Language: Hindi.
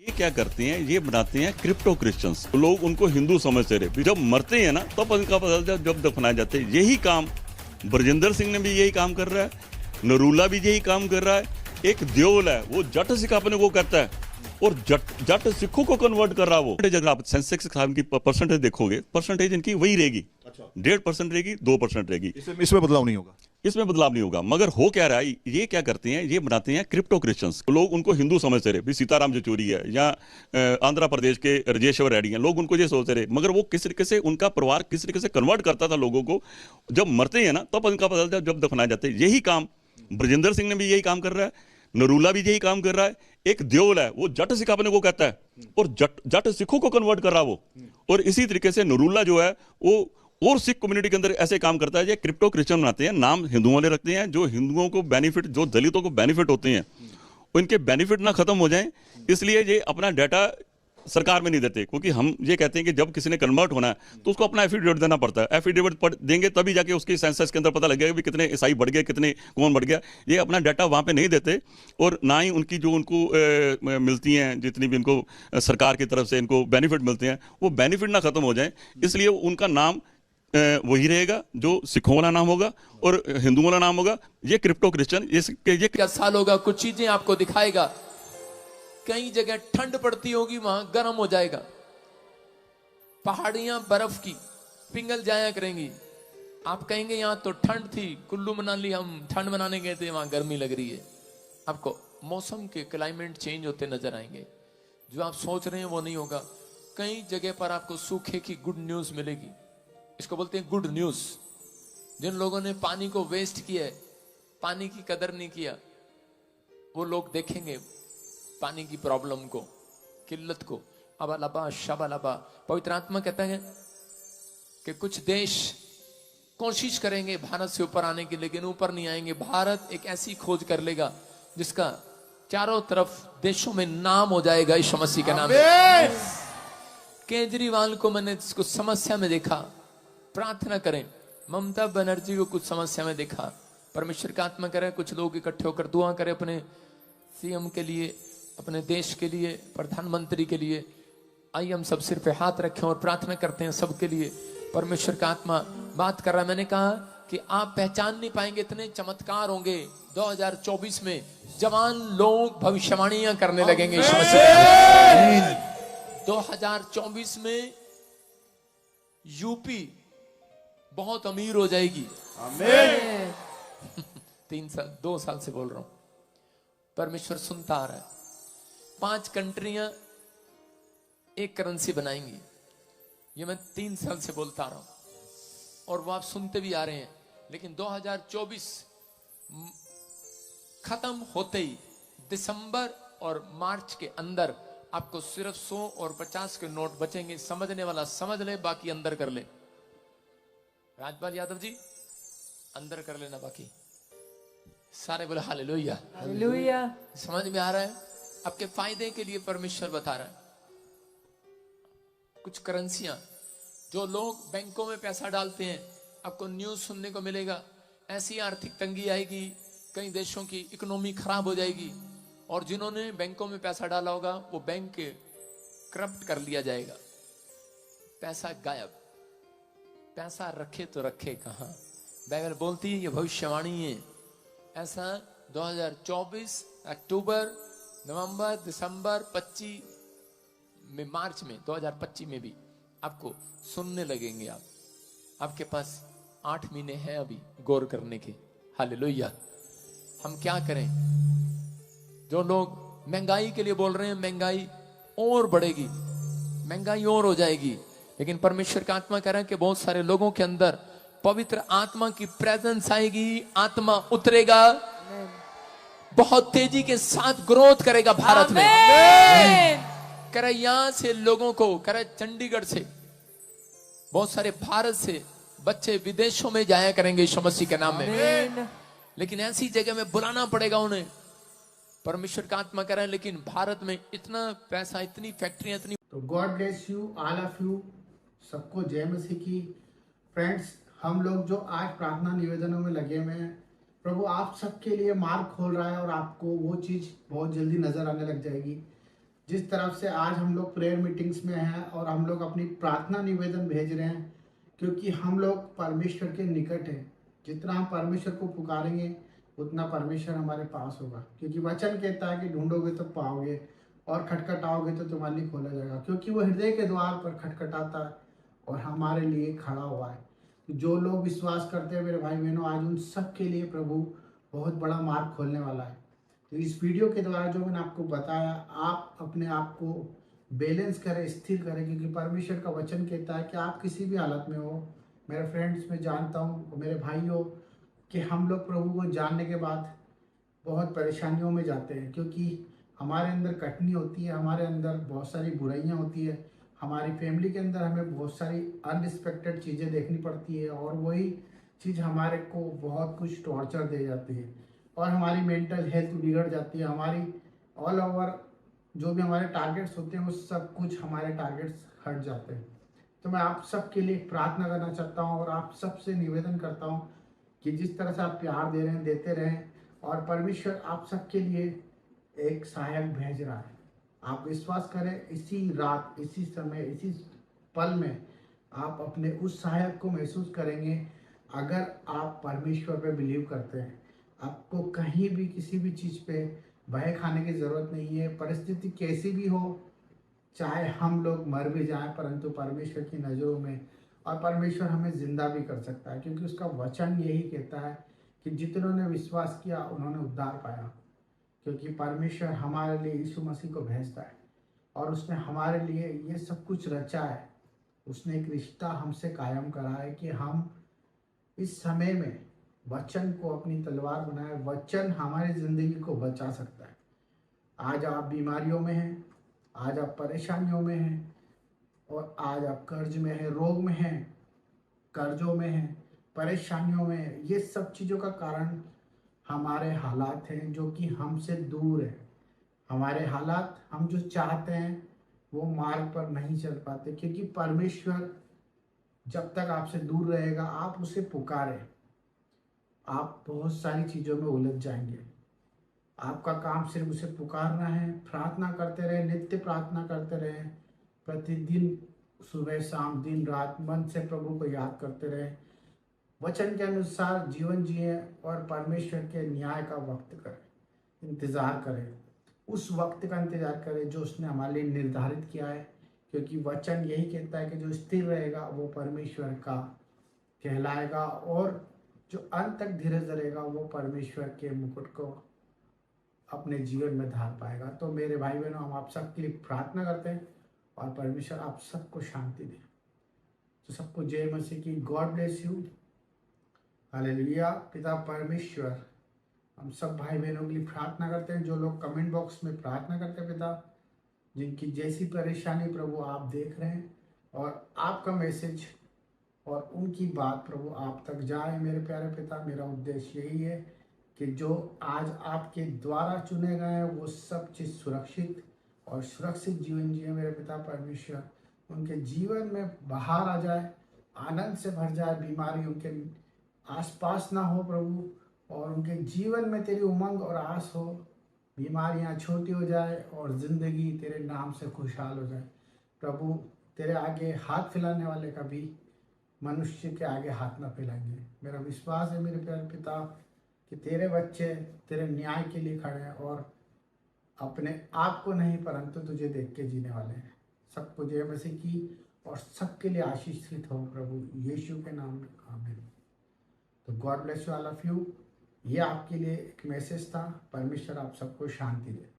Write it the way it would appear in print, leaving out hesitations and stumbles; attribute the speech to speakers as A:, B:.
A: ये क्या करते हैं, ये बनाते हैं क्रिप्टो क्रिश्चियंस। लोग उनको हिंदू समझते रहे, जब मरते हैं ना तब तो इनका पता चलता है, जब दफनाए जाते हैं। यही काम ब्रजेंद्र सिंह ने भी यही काम कर रहा है, नरूला भी यही काम कर रहा है। एक देओल है, वो जट सिख अपने को करता है और जट सिखों को कन्वर्ट कर रहा है। वो अगर आप सेंसेक्स की परसेंटेज देखोगे, परसेंटेज इनकी वही रहेगी, 1.5% रहेगी, 2% रहेगी।
B: इसमें बदलाव नहीं होगा।
A: इसमें बदलाव नहीं होगा। मगर हो क्या रहा है, ये क्या करते हैं, ये बनाते हैं क्रिप्टो क्रिश्चियंस। लोग उनको हिंदू समझते रहे, सीताराम येचुरी है या आंध्र प्रदेश के राजेश्वर रेड्डी हैं, लोग उनको ये सोचते रहे। मगर वो किस तरीके से उनका परिवार किस तरीके से कन्वर्ट करता था लोगों को, जब मरते हैं ना तब इनका पता चलता है, जब दफनाए जाते हैं। यही काम ब्रजेंद्र सिंह ने भी यही काम कर रहा है, नरूला भी यही काम कर रहा है। एक देओल है, वो जट सिख अपने को कहता है और जट सिखों को कन्वर्ट कर रहा है वो। और इसी तरीके से नरूला जो है वो और सिख कम्युनिटी के अंदर ऐसे काम करता है। ये क्रिप्टो क्रिश्चियन बनाते हैं, नाम हिंदुओं वाले रखते हैं, जो हिंदुओं को बेनिफिट, जो दलितों को बेनिफिट होते हैं, उनके बेनिफिट ना खत्म हो जाएं, इसलिए ये अपना डाटा सरकार में नहीं देते। क्योंकि हम ये कहते हैं कि जब किसी ने कन्वर्ट होना है तो उसको अपना एफिडेविट देना पड़ता है। एफिडेविट देंगे तभी जाके उसकी सेंसस के अंदर पता लगेगा कि कितने ईसाई बढ़ गए, कितने कौन बढ़ गया। ये अपना डाटा वहाँ पे नहीं देते और ना ही उनकी जो उनको मिलती हैं, जितनी भी उनको सरकार की तरफ से इनको बेनिफिट मिलते हैं, वो बेनिफिट ना खत्म हो जाए, इसलिए उनका नाम वही रहेगा जो सिखों वाला नाम होगा और हिंदुओं वाला नाम होगा। ये क्रिप्टो क्रिश्चियन ये
C: क्या साल होगा, कुछ चीजें आपको दिखाएगा। कई जगह ठंड पड़ती होगी, वहां गर्म हो जाएगा। पहाड़ियां बर्फ की पिघल जाया करेंगी। आप कहेंगे यहां तो ठंड थी, कुल्लू मनाली हम ठंड मनाने गए थे, वहां गर्मी लग रही है। आपको मौसम के क्लाइमेट चेंज होते नजर आएंगे। जो आप सोच रहे हैं वो नहीं होगा। कई जगह पर आपको सूखे की गुड न्यूज मिलेगी। इसको बोलते हैं गुड न्यूज। जिन लोगों ने पानी को वेस्ट किया है, पानी की कदर नहीं किया, वो लोग देखेंगे पानी की प्रॉब्लम को, किल्लत को। अबालबा शबालबा। पवित्र आत्मा कहता है कि कुछ देश कोशिश करेंगे भारत से ऊपर आने की, लेकिन ऊपर नहीं आएंगे। भारत एक ऐसी खोज कर लेगा जिसका चारों तरफ देशों में नाम हो जाएगा यीशु मसीह के नाम में। केजरीवाल को मैंने कुछ समस्या में देखा, प्रार्थना करें। ममता बनर्जी को कुछ समस्या में देखा, परमेश्वर का आत्मा करे कुछ लोग इकट्ठे होकर दुआ करें अपने सीएम के लिए, अपने देश के लिए, प्रधानमंत्री के लिए। आइए हम सब सिर पे हाथ रखें और प्रार्थना करते हैं सबके लिए। परमेश्वर का आत्मा बात कर रहा है। मैंने कहा कि आप पहचान नहीं पाएंगे, इतने चमत्कार होंगे 2024 में। जवान लोग भविष्यवाणियां करने लगेंगे। 2024 में यूपी बहुत अमीर हो जाएगी। आमीन। 2 साल से बोल रहा हूं, परमेश्वर सुनता आ रहा है। 5 कंट्रियां एक करेंसी बनाएंगी, ये मैं 3 साल से बोलता आ रहा हूं और वो आप सुनते भी आ रहे हैं। लेकिन 2024 खत्म होते ही दिसंबर और मार्च के अंदर आपको सिर्फ 100 और 50 के नोट बचेंगे। समझने वाला समझ ले, बाकी अंदर कर ले। राजपाल यादव जी अंदर कर लेना, बाकी सारे बोले हालेलुया हालेलुया। समझ में आ रहा है? आपके फायदे के लिए परमेश्वर बता रहा है। कुछ करेंसियां, जो लोग बैंकों में पैसा डालते हैं, आपको न्यूज सुनने को मिलेगा ऐसी आर्थिक तंगी आएगी, कई देशों की इकोनॉमी खराब हो जाएगी और जिन्होंने बैंकों में पैसा डाला होगा वो बैंक के करप्ट कर लिया जाएगा। पैसा गायब। पैसा रखे तो रखे कहां? बाइबल बोलती है, ये भविष्यवाणी है। ऐसा 2024 अक्टूबर, नवंबर, दिसंबर, 25 में, मार्च में, 2025 में भी आपको सुनने लगेंगे। आपके पास 8 महीने हैं अभी गौर करने के। हालेलुया। हम क्या करें? जो लोग महंगाई के लिए बोल रहे हैं, महंगाई और बढ़ेगी, महंगाई और हो जाएगी, लेकिन परमेश्वर का आत्मा कह रहा है कि बहुत सारे लोगों के अंदर पवित्र आत्मा की प्रेजेंस आएगी, आत्मा उतरेगा, बहुत तेजी के साथ ग्रोथ करेगा भारत में। करे यहां से लोगों को, करे चंडीगढ़ से, बहुत सारे भारत से बच्चे विदेशों में जाया करेंगे यीशु मसीह के नाम में। लेकिन ऐसी जगह में बुलाना पड़ेगा उन्हें। परमेश्वर का आत्मा कह रहा है, लेकिन भारत में इतना पैसा, इतनी फैक्ट्रियां, इतनी।
D: तो God bless you all of you, सबको जय मसीह की। फ्रेंड्स, हम लोग जो आज प्रार्थना निवेदनों में लगे हुए हैं, प्रभु आप सबके लिए मार्ग खोल रहा है और आपको वो चीज बहुत जल्दी नजर आने लग जाएगी जिस तरफ से आज हम लोग प्रेयर मीटिंग्स में हैं और हम लोग अपनी प्रार्थना निवेदन भेज रहे हैं, क्योंकि हम लोग परमेश्वर के निकट हैं। जितना हम परमेश्वर को पुकारेंगे उतना परमेश्वर हमारे पास होगा, क्योंकि वचन कहता है कि ढूंढोगे तो पाओगे और खटखटाओगे तो तुम्हारे लिए खोला जाएगा, क्योंकि वो हृदय के द्वार पर खटखटाता है और हमारे लिए खड़ा हुआ है। तो जो लोग विश्वास करते हैं मेरे भाई बहनों, आज उन सब के लिए प्रभु बहुत बड़ा मार्ग खोलने वाला है। तो इस वीडियो के द्वारा जो मैंने आपको बताया, आप अपने आप को बैलेंस करें, स्थिर करें, क्योंकि परमेश्वर का वचन कहता है कि आप किसी भी हालत में हो। मेरे फ्रेंड्स, मैं जानता हूँ, मेरे भाइयों, कि हम लोग प्रभु को जानने के बाद बहुत परेशानियों में जाते हैं, क्योंकि हमारे अंदर कटनी होती है, हमारे अंदर बहुत सारी बुराइयां होती है, हमारी फैमिली के अंदर हमें बहुत सारी अनरिस्पेक्टेड चीज़ें देखनी पड़ती है, और वही चीज़ हमारे को बहुत कुछ टॉर्चर दे जाती है और हमारी मेंटल हेल्थ बिगड़ जाती है। हमारी ऑल ओवर जो भी हमारे टारगेट्स होते हैं वो सब कुछ हमारे टारगेट्स हट जाते हैं। तो मैं आप सबके लिए प्रार्थना करना चाहता हूँ और आप सबसे निवेदन करता हूँ कि जिस तरह से आप प्यार दे रहे हैं, देते रहें, और परमेश्वर आप सबके लिए एक सहायक भेज रहा है। आप विश्वास करें, इसी रात, इसी समय, इसी पल में आप अपने उस सहायक को महसूस करेंगे। अगर आप परमेश्वर पे बिलीव करते हैं, आपको कहीं भी किसी भी चीज़ पे भय खाने की ज़रूरत नहीं है। परिस्थिति कैसी भी हो, चाहे हम लोग मर भी जाएं, परंतु परमेश्वर की नज़रों में, और परमेश्वर हमें जिंदा भी कर सकता है, क्योंकि उसका वचन यही कहता है कि जितनों ने विश्वास किया उन्होंने उद्धार पाया। क्योंकि परमेश्वर हमारे लिए यीशु मसीह को भेजता है और उसने हमारे लिए ये सब कुछ रचा है। उसने एक रिश्ता हमसे कायम करा है कि हम इस समय में वचन को अपनी तलवार बनाए। वचन हमारी ज़िंदगी को बचा सकता है। आज आप बीमारियों में हैं, आज आप परेशानियों में हैं, और आज आप कर्ज में हैं, रोग में हैं, कर्जों में हैं, परेशानियों में हैं। ये सब चीज़ों का कारण हमारे हालात हैं जो कि हमसे दूर है। हमारे हालात, हम जो चाहते हैं वो मार्ग पर नहीं चल पाते, क्योंकि परमेश्वर जब तक आपसे दूर रहेगा, आप उसे पुकारें, आप बहुत सारी चीज़ों में उलझ जाएंगे। आपका काम सिर्फ उसे पुकारना है, प्रार्थना करते रहे, नित्य प्रार्थना करते रहे, प्रतिदिन सुबह शाम दिन रात मन से प्रभु को याद करते रहे, वचन के अनुसार जीवन जिए और परमेश्वर के न्याय का वक्त करें, इंतज़ार करें। उस वक्त का इंतज़ार करें जो उसने हमारे लिए निर्धारित किया है, क्योंकि वचन यही कहता है कि जो स्थिर रहेगा वो परमेश्वर का कहलाएगा, और जो अंत तक धीरज धरेगा वो परमेश्वर के मुकुट को अपने जीवन में धार पाएगा। तो मेरे भाई बहनों, हम आप सबके लिए प्रार्थना करते हैं और परमेश्वर आप सबको शांति दे। तो सबको जय मसीह की। God bless you. हालेलुया। पिता परमेश्वर, हम सब भाई बहनों के लिए प्रार्थना करते हैं, जो लोग कमेंट बॉक्स में प्रार्थना करते हैं पिता, जिनकी जैसी परेशानी प्रभु आप देख रहे हैं, और आपका मैसेज और उनकी बात प्रभु आप तक जाए। मेरे प्यारे पिता, मेरा उद्देश्य यही है कि जो आज आपके द्वारा चुने गए हैं वो सब चीज़ सुरक्षित और सुरक्षित जीवन जिए। मेरे पिता परमेश्वर, उनके जीवन में बाहर आ जाए, आनंद से भर जाए, बीमारी उनके आसपास ना हो प्रभु, और उनके जीवन में तेरी उमंग और आस हो, बीमारियां छोटी हो जाए और ज़िंदगी तेरे नाम से खुशहाल हो जाए। प्रभु, तेरे आगे हाथ फैलाने वाले कभी मनुष्य के आगे हाथ ना फैलाएंगे। मेरा विश्वास है मेरे प्यारे पिता कि तेरे बच्चे तेरे न्याय के लिए खड़े हैं, और अपने आप को नहीं परंतु तुझे देख के जीने वाले हैं। सबको जय मसीह की, और सबके लिए आशीषित हो प्रभु यीशु के नाम में, आमीन। तो God bless you all of you. ये आपके लिए एक मैसेज था। परमेश्वर आप सबको शांति दे।